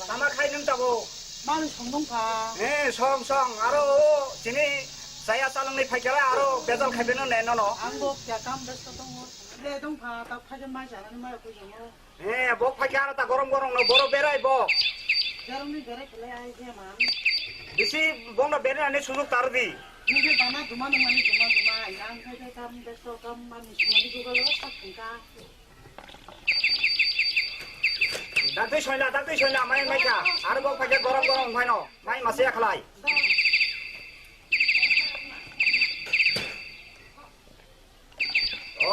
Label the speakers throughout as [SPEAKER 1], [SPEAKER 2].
[SPEAKER 1] Tama khai nung tabo.
[SPEAKER 2] Malu songdongka.
[SPEAKER 1] Song aro sini saya salang ni phakera aro bezal khaibeno neno no.
[SPEAKER 2] Anggo kya kam besto tongo. Le dongka ta phajan mai jana ni mai ko jongo.
[SPEAKER 1] Bok phakera ta gorom no boro berai bok.
[SPEAKER 2] Jarum ni gere kele ai je man.
[SPEAKER 1] Bisi bong na bere ani sunuk tardi.
[SPEAKER 2] Ni ge dana duma yang khai kam besto kam mani sumali ko galo tak ka.
[SPEAKER 1] Dakti soina mai ka. Aro bok phakera gorom mai no. Mai masya khalai.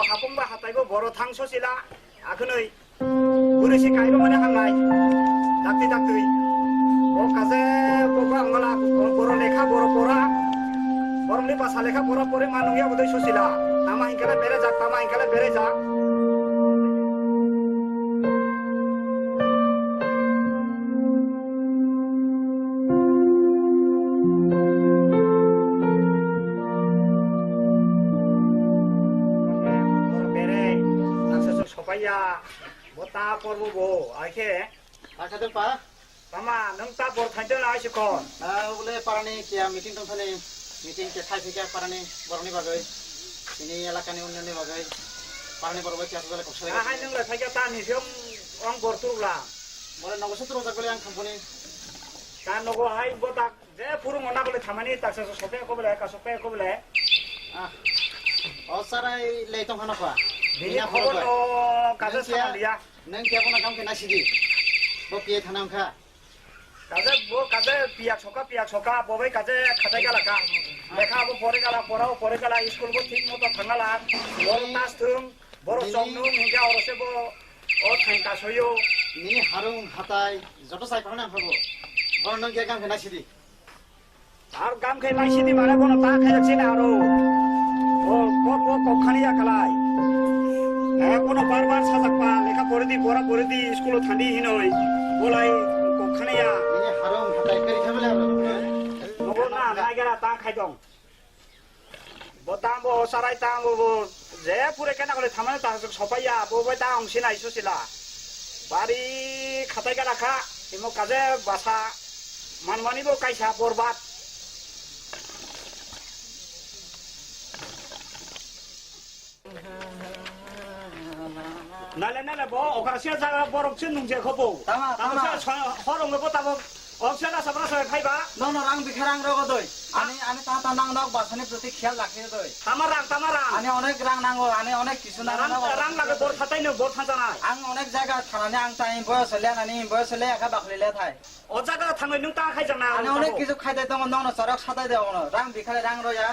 [SPEAKER 1] Hapung ba hatai bo boro thang so sila akhunoi burisi kaibo mane hangai dakti o kaze boba angala boro lekha boro pora boromni pasa lekha boro pore manungya bodoi so sila tama hinkala bere jak Supaya bota porbo bo ake
[SPEAKER 3] Akade pa
[SPEAKER 1] tama nang ta bor thainte na sikon
[SPEAKER 3] ule parani kia meeting tong thane meeting ke khai thika parani boroni bagai ini elakani unnayoni bagai parani borbai kia sale koksale
[SPEAKER 1] hai nang la thaike ta ni siom ong bor turla
[SPEAKER 3] mole nagosutro jakbale ang company
[SPEAKER 1] ta nogo hai bota je purung ona bole thamani ta sa sope ko bole ka sope ko bole
[SPEAKER 3] sarai leitong hana pa
[SPEAKER 1] Bini khobor no kaje sama liya
[SPEAKER 3] nang kia pona kam ke nasidi bo pie thanam kha
[SPEAKER 1] kaje piak soka bobai kaje khatai gala ka lekha bo pore gala school bo thik moto thangala boro tas thung boro somnung hinga orose bo o thainta soyo
[SPEAKER 3] ni harung hatai joto sai parana phabo bor nang kia kam ke nasidi
[SPEAKER 1] ar gam khai lai sidi mane bono ta khai china aro o ko khaniya kalai কোনো বারবার সাজাকপা লেখা পড়ে দি স্কুলে থান্দি হিনই বলাই কখানিয়া
[SPEAKER 3] ini harung hatai kari khabale aro
[SPEAKER 1] নগো না নাইগেরা তা খাইদং বতাম বো সারাই তাম বো যে পুরে কেনা করে থামানে তা সপাইয়া ববাই তা অংশিনা ইসুছিলা বাড়ি খাতাই গা রাখা ইমো কাজে বাসা মানমানিব কাইসা বরবাদ Nale bo ocasión sa borok chen nung je khobo
[SPEAKER 3] tama
[SPEAKER 1] horong bo tabo option sa sabra sa khaiba
[SPEAKER 3] no rang bikharang rogo doi ani ta nang nok basani proti khial rakhe doi
[SPEAKER 1] tamarang
[SPEAKER 3] ani onek rang nango ani onek kisu nango
[SPEAKER 1] rang lage bor khatai no bor khantana
[SPEAKER 3] ang onek jaga thanane ang tai boyos le akha bakhrile thai
[SPEAKER 1] o jaga thangai nung ta khai jangna
[SPEAKER 3] ani onek kisu khai dai tong nong no sarak satai de ono rang bikhare rang roya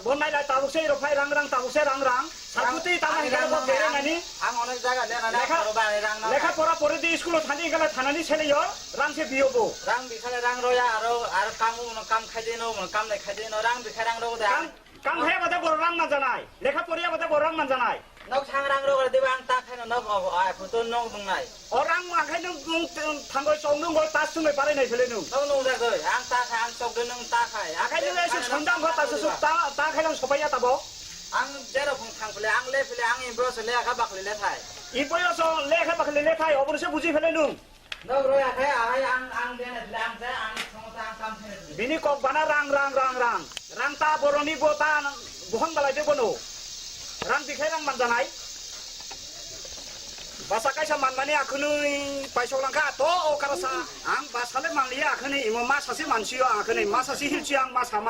[SPEAKER 1] bon nai la tabuk se ro phai rang tabuk se rang sakuti tama hingala bo bere nani
[SPEAKER 3] ang onek jaga le na koroba rang na
[SPEAKER 1] lekha pora pore di school thani gala thanani chele yo rang se biyo bo
[SPEAKER 3] rang bikhare rang roya aro kamu no kam khai de no kam le khai de no rang bikhare rang rogo de
[SPEAKER 1] kam he bata bor rang man janai lekha poriya bata bor rang man janai
[SPEAKER 3] nok sang rang rogo de bang ta khai no nok ai photo nok bungnai
[SPEAKER 1] orang ma khai nung thangoi chong nung gol tas sumai pare nai chele nung
[SPEAKER 3] nong ja doi ang ta khai ang chok de nung ta khai
[SPEAKER 1] khai nung le su chondang ko ta su ta khai nung sopaya tabo
[SPEAKER 3] ang jero phung thang phle ang le phle ang ibro se le akha bakhle le thai
[SPEAKER 1] iboyo so le kha bakle le thai obor se buji phele nung
[SPEAKER 3] nok roya khai ang de na lang ja ang thongta ang kam phele
[SPEAKER 1] bini ko bana rang ta boroni bota buhang balai de bono rang dikhai rang manjanai basa kaisa manmani akhunui paisok langka to o karasa ang basale manlia akhuni imo masa si mansio akhuni masa si hilchiang masa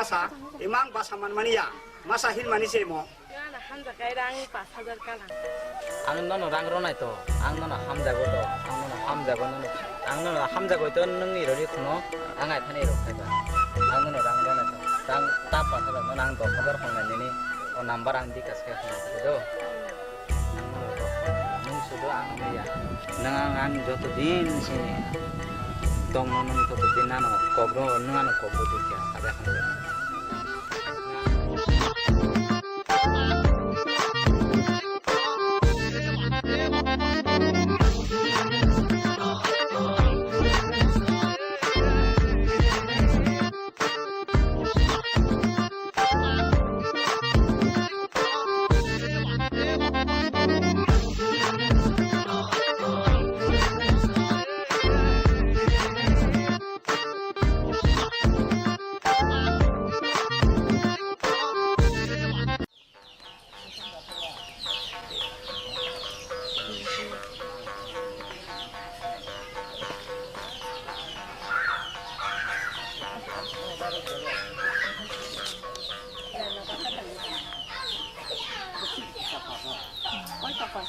[SPEAKER 1] imang basa manmania masa hil mani se mo
[SPEAKER 4] Yana hamza kai rang 5000 kala.
[SPEAKER 3] ang nono rang ronai to ang nono hamjago to ang nono hamjago to nang ni rori khuno ang ai thani ro khaiba ang nono rang ronai to rang ta pa thara no nang 10000 khonai ni o number ang di kas khai khonai to ang nono to nung sudo ang ya nang ang joto din sini tong nono to din nano kobro nang kobro dikya ada khonai
[SPEAKER 2] Quay tập rồi.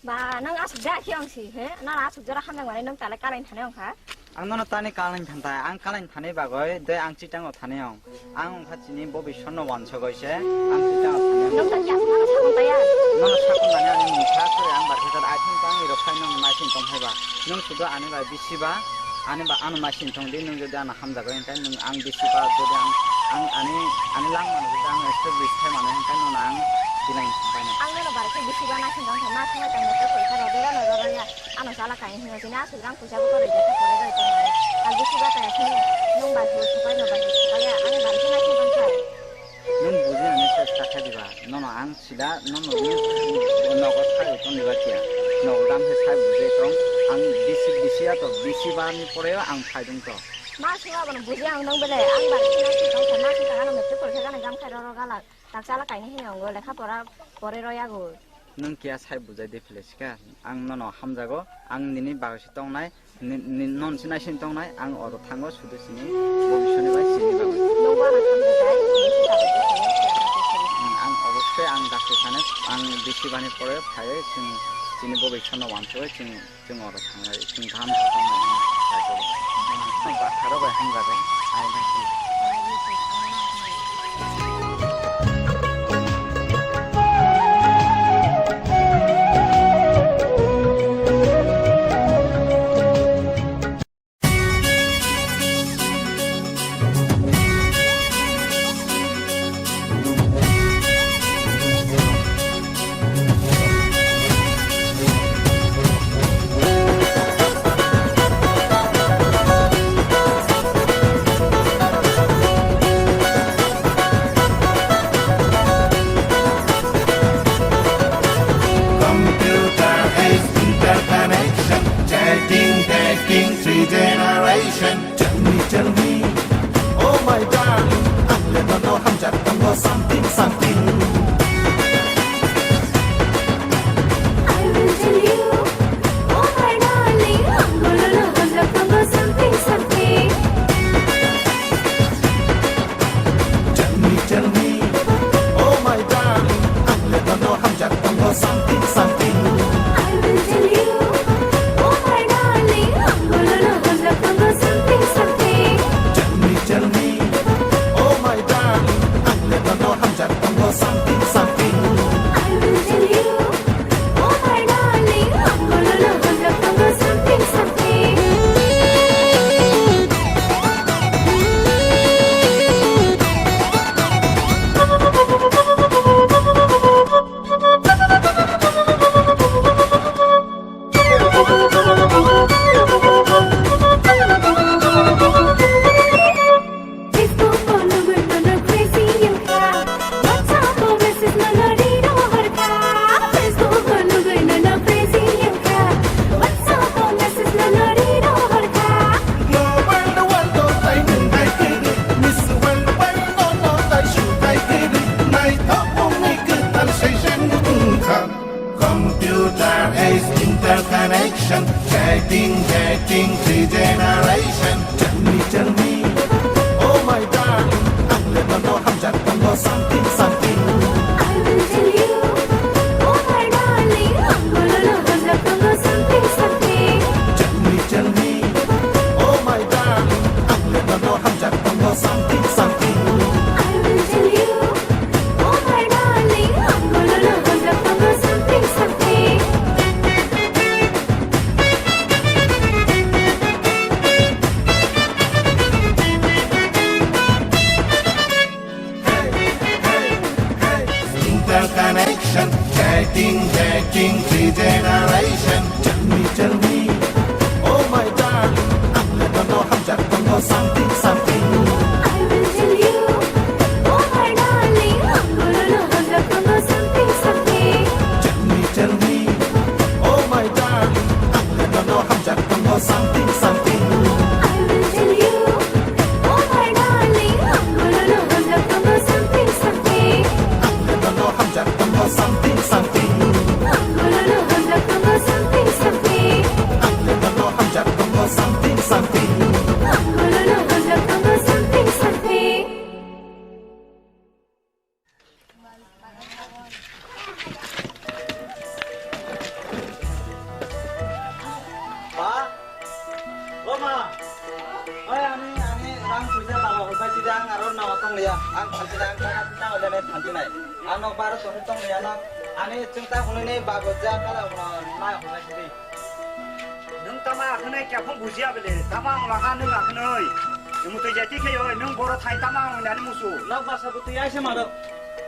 [SPEAKER 5] Bà nâng áo sụp ra khi ông xì thế, nó áo sụp ra không đang ngoài nâng tại lại cá lên thằng này không hả?
[SPEAKER 3] ang nono tani kalang thantai ang kalang thane bagoi de ang chitang thane ong ang khachini bobi sonno wancho goise ang chitang thane
[SPEAKER 5] Nâng tại nhà nó sao không tay à?
[SPEAKER 3] nono sakon nani ani mutha ko ang barhetar aithing tang iro phaino machine tong haiba nung sudo ani ba bisiba ani ba anu machine tong de nung jodi ana hamja goin kai nung ang bisiba jodi ang lang manu jodi ang establish thai manu kai nung ang dilang thai na
[SPEAKER 5] Ang nó bảo cái bisi ba na không đang thèm mát không đang một cái tuổi khai rồi đó rồi nha, anh nói sao là cái hình như nó sụp răng sụp sao có rồi giờ cái rồi trong này, ang bisi ba tại khi nung bài sụp phải nó bài sụp phải à, anh bảo cái này không đang thèm.
[SPEAKER 3] nung buji ani se sakha diba nono ang sida nono ni nogo thai ton diba tia nogo dam se sai buje tong ang bisi ya to bisi ba ni poreo ang phai dong to
[SPEAKER 5] Má xưa bọn buji ang nung bên này, anh bảo cái này không thèm mát cái này một cái tuổi khai cái này gam khai rồi cái là đặc sao là cái này hình người là khắp rồi rồi ya rồi.
[SPEAKER 3] nung kia sai bujai de fleska ang nono hamjago ang nini bagasi tongnai non sinai sin tongnai ang oro thango sudu sini bobishone bai sini bago
[SPEAKER 5] Nung ba na không được cái, bisi ta được cái
[SPEAKER 3] ang obosshoi ang dakte sane ang bisi bani pore phaye sini bobishone wancho jing oro thangai jing dham tongnai sajo ba kharo bai hamjago ai na ki
[SPEAKER 6] Tell me, oh my darling, ang let no hamjat tango something something.
[SPEAKER 7] I will tell you, oh my darling, I'm gonna love hamjat tango something something.
[SPEAKER 6] Tell me, oh my darling, ang let no hamjat tango something something.
[SPEAKER 7] I will tell you, oh my darling, I'm gonna love hamjat tango something something.
[SPEAKER 6] Tell me, oh my darling, ang let no hamjat tango something something.
[SPEAKER 7] I will tell you, oh my darling, I'm gonna love hamjat tango something something. Facebook follower no crazy you ka, WhatsApp message no read over ka. Facebook follower no crazy you ka, WhatsApp message no read over ka.
[SPEAKER 6] Global the one don't like I get it. Miss World Wide no like shoot I get it. Night up only good conversation. Computer age interconnection, chatting, three generation. Tell me, oh my darling, ang let no hamjat tango something something.
[SPEAKER 7] I will tell you, oh my darling, I'm gonna love hamjat tango something something.
[SPEAKER 6] Tell me, oh my darling, ang let no hamjat tango something something.
[SPEAKER 7] I will tell you, oh my darling, I'm gonna love hamjat tango something something.
[SPEAKER 6] interconnection. Getting three generation. Tell me, oh my darling, I'm gonna know I'm just gonna know something.
[SPEAKER 7] I will tell you, oh my darling, I'm gonna know something.
[SPEAKER 6] Tell me, oh my darling, I'm gonna know I'm just gonna know something.
[SPEAKER 7] I will tell you, oh my darling, I'm gonna know something.
[SPEAKER 6] I'm gonna know I'm just gonna know something.
[SPEAKER 7] I'm gonna know something.
[SPEAKER 6] I'm gonna know I'm just gonna know something.
[SPEAKER 7] I'm gonna know something.
[SPEAKER 3] 봐. 엄마. 아니, 랑 불자 나와. 같이 장 아론 나와 똥리야. 안 같이 장 같이 장 올려내 단지나이. 안옥 바로 또 똥리야 나. 아니 증다 보내네 바고자 까라 나 혼자시리.
[SPEAKER 1] nâng ta ma cái này kéo không bùi dìa về ta mang là hai nâng à cái nơi nhưng mà tôi giải thích cái rồi nâng bồ thay ta mang là nó mua sủ
[SPEAKER 3] 나 바사부터 야시 말어.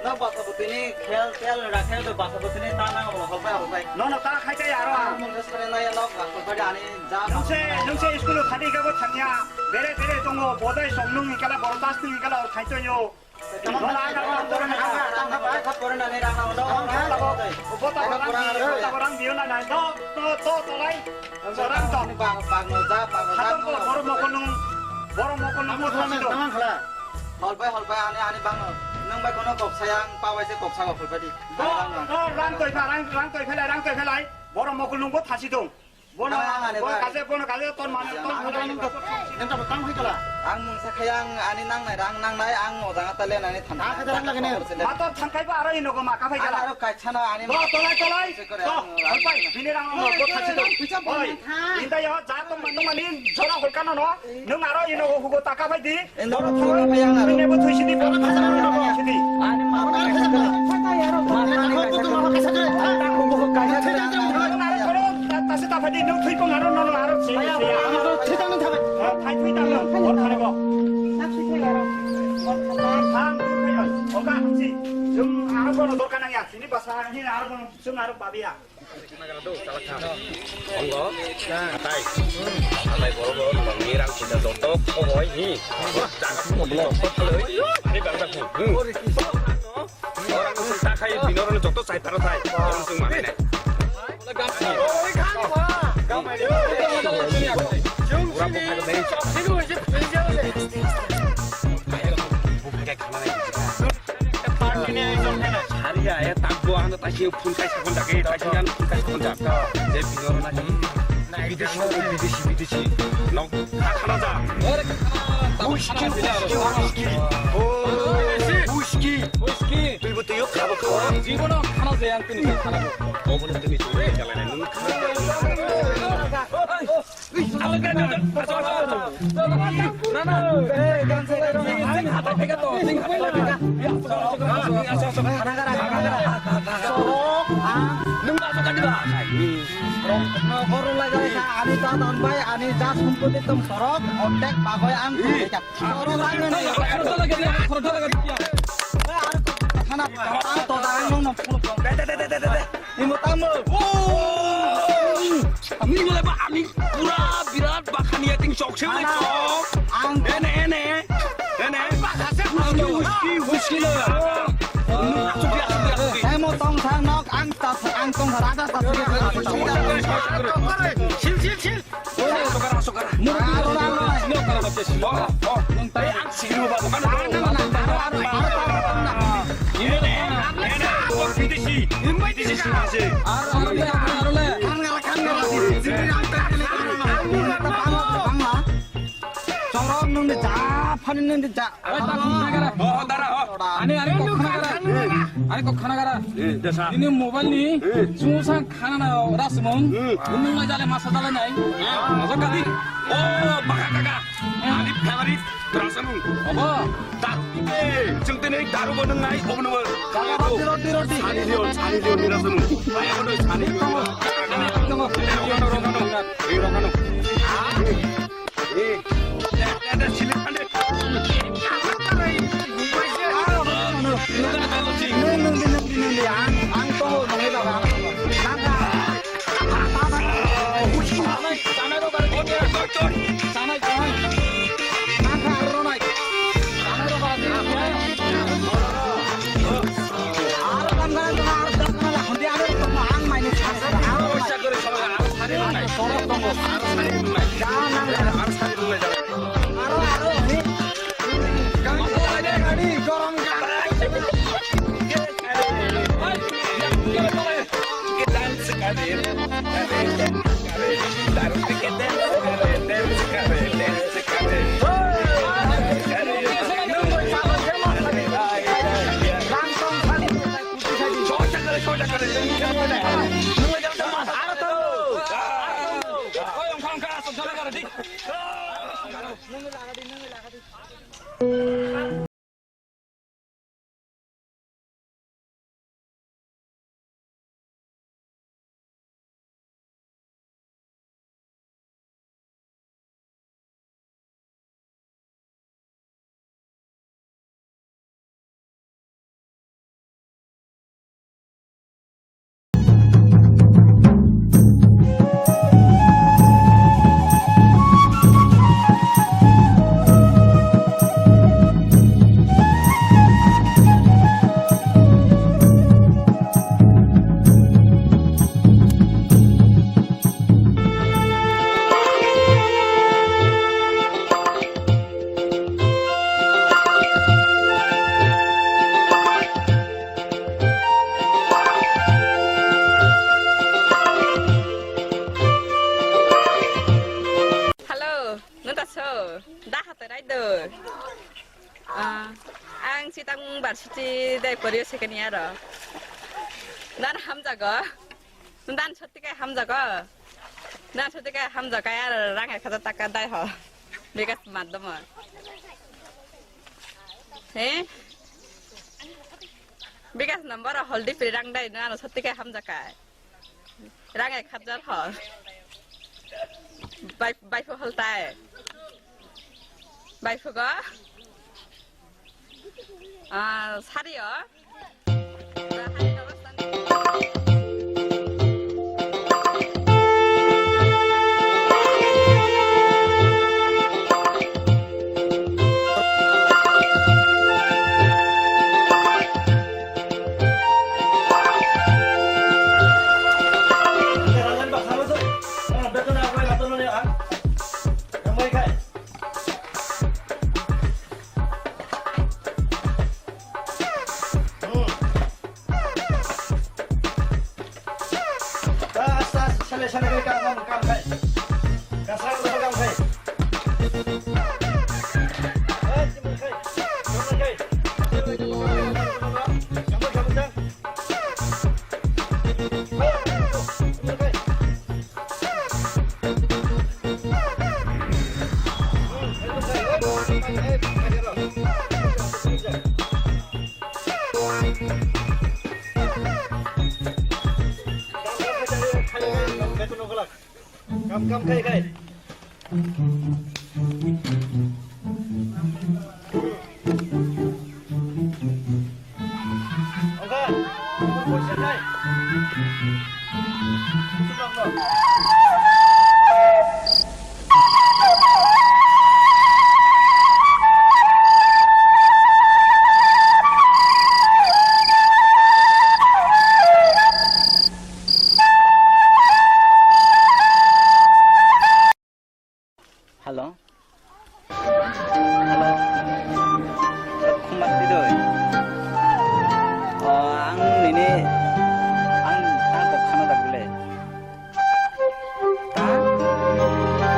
[SPEAKER 3] 나 바사부터니 켈 라켈도 바사부터니 따나 홀바이.
[SPEAKER 1] nó là ta khai cái à rồi
[SPEAKER 3] 몽데스크네 나야 너 홀바이 아니 자.
[SPEAKER 1] nâng xe school thay cái có thằng nhà về trong ngô bồ đây sống nâng cái là bồ ta sinh cái là thay cho nhau nó là cái là bồ này
[SPEAKER 3] 카 코로나네 라나 너.
[SPEAKER 1] bồ ta có đang điều này nó lấy nó đang chọn
[SPEAKER 3] 방노자
[SPEAKER 1] 하던 거 버려 먹고 못 하시죠
[SPEAKER 3] 홀바이 아니 방노 능바이 거는 곡사양 빠와이세 곡사가 홀바디.
[SPEAKER 1] 랑 tôi phải lại bố một con lùng bố thả xí tung bố nó cá tôn mà
[SPEAKER 3] ang sakayang ani nang nai ang mo dang talen ani than
[SPEAKER 1] mà tôi thằng cái bà ấy nó có mà cá phải
[SPEAKER 3] ala ro kai chana ani
[SPEAKER 1] tôi lại không phải vì này đang bố thả xí tung ơi in đây giờ giá tôi mà nín cho nó hồi căn nó nếu mà đó nó hụt ta cá phải đi bố nó thua vì này bố thuê xí đi bố nó thả xí đi
[SPEAKER 3] ani ma
[SPEAKER 1] 다시 다 파디 너 투입 가로 너는 알았지. 퇴장은 다. 다 퇴장은 못 하는 거. 나 투입 가로. 방 투입해요. 뭐가 하지? 좀 알아보는 돌가능이야. 진이 봐서 하는 알아보는 좀 알아 밥이야.
[SPEAKER 8] Ongo, tay, alay boro mengira kita tontok, oh ini, jangan belum, ini baru tak orang usul tak kayak binoran jatuh saya taruh saya, langsung mana nih? Hariya ya tak buah anda tasih pun kai sakon dak eh tasih kan pun kai sakon dak je binor na ni bideshi nok khana ja Uski তুই부터 요 가볼까 জীবন খানা যে আনতে নি খানা ওবনে তুমি চলে গেলে না নুন Ini mulai pak, ini pura birat bahkan ya ting sok sih nih kok. Ene. Whisky loh. Saya mau tong sang nok ang tong harada tak sil. Sukar. Ini kalau baca sih. Oh, nontai ang siru bapak kan. Ini. Bideshi masih.
[SPEAKER 3] 파는데 자.
[SPEAKER 8] 아니 꼭 하나 가라.
[SPEAKER 3] ini mobile ni susah khana rasmon gunung jale masa jale nai masa kali
[SPEAKER 8] oh baka ani favorite rasanu
[SPEAKER 3] apa
[SPEAKER 8] tak jengtene daru boneng nai obno
[SPEAKER 3] roti
[SPEAKER 8] sani dio ni rasanu aya bono sani dio rongano ada silik ande
[SPEAKER 3] Sanai jangan. Angka ronai. Sanai ronai. Aram kan aram kan hunde ada ang main chasa.
[SPEAKER 8] পয়সা করে সবাই আরো সারি নাই
[SPEAKER 3] Sorot tunggu.
[SPEAKER 8] আরো সারি নাই
[SPEAKER 3] Jangan.
[SPEAKER 8] আরো সারি রুমে যাবে
[SPEAKER 3] Aro ni.
[SPEAKER 8] গাড়ি গরম
[SPEAKER 4] Ang sitang varsity dai pariyo second year ro. Nan hamjago. Nan sotika hamjago. Nan sotika hamjago yar rangai khata taka dai ho. Bekas madam. He? Bekas number holdi pirang dai nan sotika hamjaga. Rangai khajar ho. Bai fo holtai. Bai fo go. 살이요. 살이
[SPEAKER 1] Come, kai. Okay. Position kai.
[SPEAKER 3] Halo. Halo. Kumat tidur. Ang ini ang kok Canada boleh. Ta?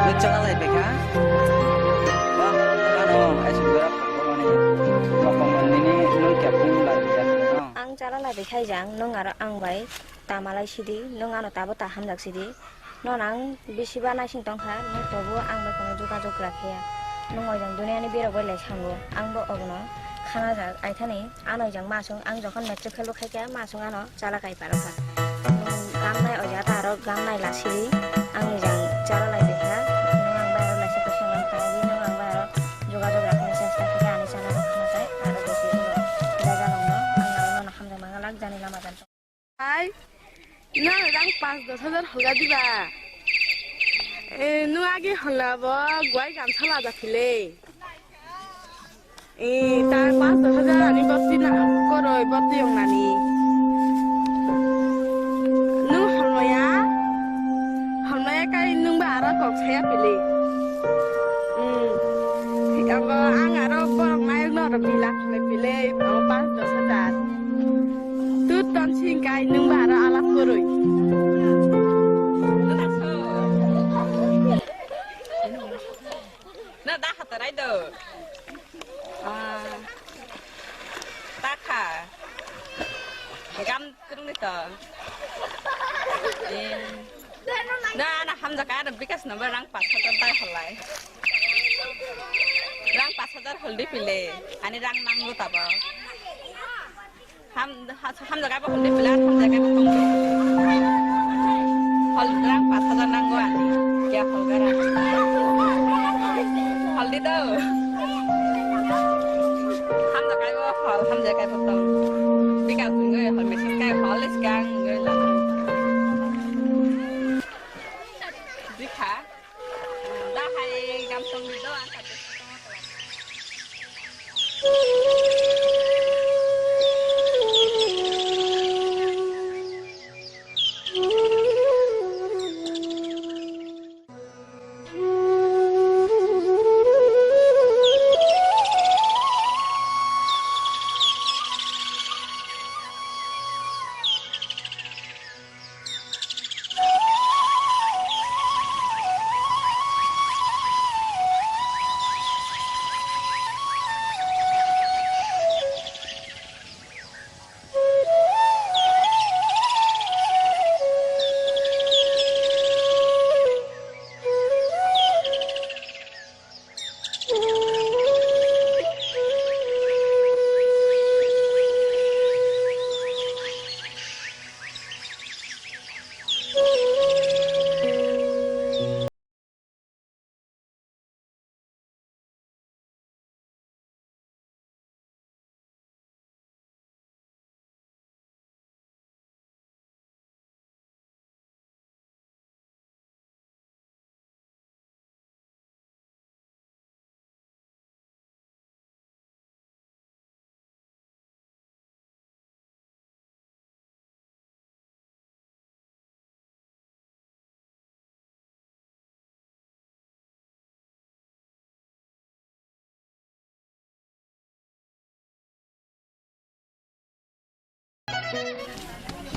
[SPEAKER 3] Lu jangan lagi beka. Wah, ano, es berapa pokoknya. Pokoknya ini lu kepung lagi ya.
[SPEAKER 5] Ang cara lai bekai jang nong aro ang bai tamalai sidi nong ano tabo taham jak sidi. Non ang bisiba na sing tongkha no tobo ang ba kono jogajog rakhia nong ojang duniani bero gole sango ang bo ogno khana ja aithani anoi jang masung ang jokhon metric khelu khaika masung ano chala kai parokha gamnai oja taro gamnai lasiri ang jang chala lai bekha nong ang ba ro lasi pasang kai nong ang ba ro jogajog rakhne chesta kha ani chala khana kai aro besi daga nong no ang no na hamja mangalak jani lama dan
[SPEAKER 4] Hai. Na rang 5-10,000 hoga diba.
[SPEAKER 2] नु आगे हल्लाब गुवाई गामसा लाजा फिले तार 5,000 ani basti na koroi basti yang nani nu halmaya kai nung bara kok saya pilih ang aro borong mayang no ra pilak le pilih 5,000 tu ton sing kai nung bara alat koroi
[SPEAKER 4] nó đã hạt ở đây được ta khả găm cái này tờ nó ham ra cái đầm because nó vẫn răng pat thật tay hở lại răng pat thật hở đi pile anh răng mang luôn tập ham ra cái bao hở đi pile ham ra cái bao không hở răng pat thật răng qua kia hở cái răng hở đi đâu ham ra cái bao hở ham ra cái bao tông đi cả người hở mình sẽ cái hở lên gang người là đi khá đã hay gam sông đi đâu ăn thật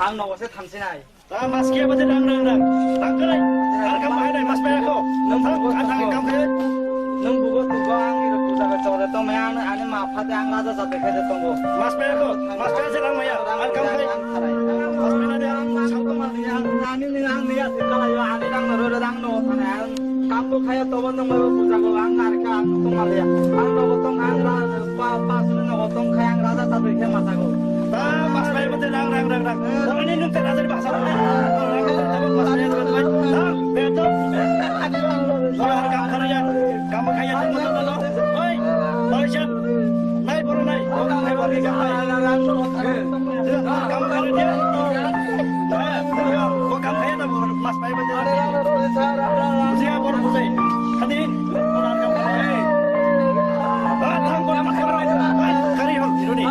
[SPEAKER 3] ang no se thamsinai
[SPEAKER 1] ta mas kia ba rang ke lai ar kam hai dai mas pe ko nang thang kam ke
[SPEAKER 3] nung bugo tugo ang iro puja ga chore to me ang ani ma phate ang la ja jate khe tongo
[SPEAKER 1] mas pe se rang maya ar kam hai
[SPEAKER 3] mas pe na de ang sang to ma ni ang ni ya kala yo ani dang no ro dang no thane ang kam ko khaya to ban nang puja go ang ar ka ang to ma ya ang no tong ang ra pa su no tong khaya ang ra ja ta khe ma ta go
[SPEAKER 1] ta mas pe ba rang ini nung te ra bahasa mas pe to be to ar kam khaya kam khaya to oi Malaysia nai boro nai kam hai boro kam hai kam khaya dia ko kam khaya na mas pe ba sia boro pusai hadirin orang kam khaya thang ko mas khaya kari ho iruni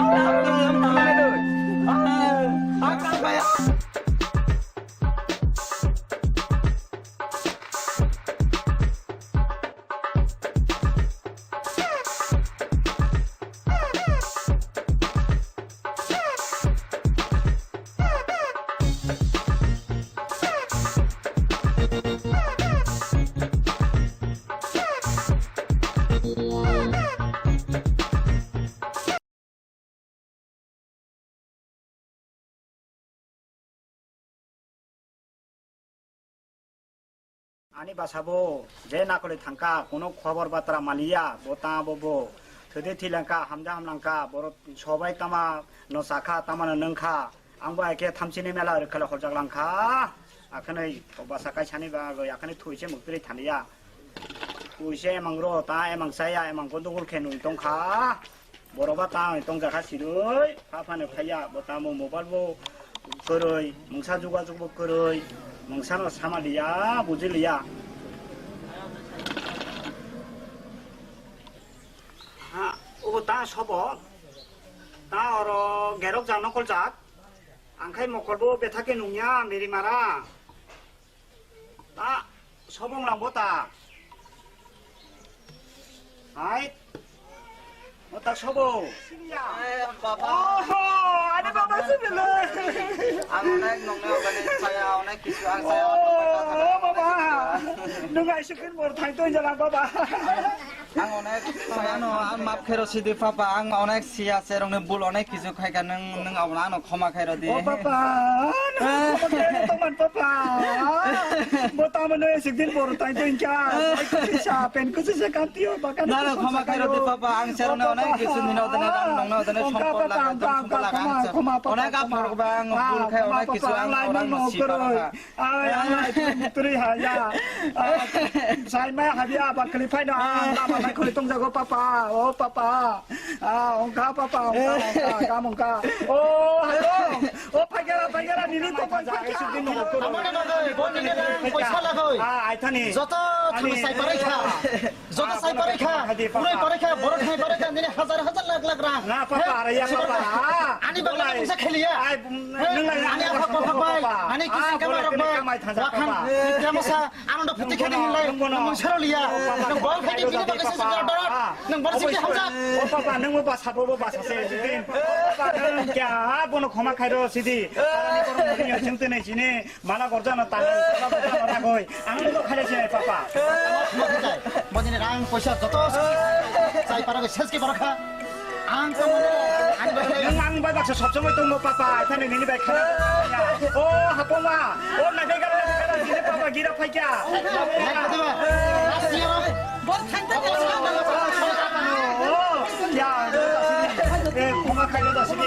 [SPEAKER 1] আনি বাসাবো যে না করে থাকা কোনো খবর বার্তা মালিয়া বোতা ববো থদে থিলাঙ্কা হামজা হামলাঙ্কা বড় সবাই তামা নসাখা তামানো নংখা आंबो एके थामसिनि मेला रोखोला हरजागलांखा आखनै बासाखाय सानि बागै आखनै थुइसे मुक्तरि थानिया थुइसे एमांग्र ता एमांसाया एमां गन्दगल खेनु दंखा बरबा ता दंजाखा सिरै फाफानो फाया बतामो मोबाइलबो कोरै मंसा जुगाजुगबो कोरै मंसानो सामालिया बुजिलिया 다 서버 다 어러 게럭 장너 꼴작 안카이 먹걸보 베타게 농야 메리마라 다 서봉랑 보다 아이 딱 서봉 어허 아니 바바 쓰밀래
[SPEAKER 3] ang onek nong ne ogane saya onek kisu ang saya
[SPEAKER 1] 오 바바 누가 시킨 뭐 당도 인자랑 바바
[SPEAKER 3] ang onek saya no ang map khero sidi papa ang onek sia serong ne bul onek kisu khai ka nang awna no khoma khai ro di
[SPEAKER 1] 오 바바 너만 바바 뭐 따면 식딘 보러 당도 인자 샤 펜크스 칸티오 바카
[SPEAKER 3] na no khoma khai ro di papa ang serong ne onek kisu ni no dane dang nong no dane sompor la sompor la ang onek ap phor bang bul khai onek kisu ang orang si para
[SPEAKER 1] 아이 들이 하야 살마 하비야 바클리 파이나 나만 콜리 동자고 빠빠 오 빠빠 아 온가 빠빠 온가 가mon가 오 하요 오 파게라 니니 또 반자 수빈 너
[SPEAKER 9] আমাদের নদে বনিনে পয়সা লাগাই
[SPEAKER 1] 아 아이타니
[SPEAKER 9] যত তুমি সাই পারে খা যত সাই পারে খা পুরো পারে খা বড় খাই পারে খা দিনে হাজার হাজার লাখ লাখ রা
[SPEAKER 1] 나 빠빠 아라야 빠빠
[SPEAKER 9] আনি বাংলা পয়সা খেলিয়া
[SPEAKER 1] 아이 능라야
[SPEAKER 9] আনি আফা পাই আনি কিসে কামার রাখান কেমসা আনন্দ ফুটি খেতে হিলাই নং সরলিয়া নং বল খাইতে বিনে বাকেছে ডর নং বরসি হামজা
[SPEAKER 1] 오 빠빠 능뭐 봐 사보고 봐 사세 지금 빠빠는 야 보노 고마 카이로 시디 사람이 그런 분이 열정 때문에 지네 만화 거잖아 땅을 따라가라고 아무도 খাইছে 빠빠
[SPEAKER 9] বদিনে রাং পয়সা যত সাই পারে শেষ কি বড় খা আং কামনে আনি বাংলা
[SPEAKER 1] 응 앙바닥서 접점을 또 못 빠빠 타네 니니 백 카라 오 하뽕아 오 나베가 니네 빠빠 기라 파이자 야, 예, 고마 카이로 다시니.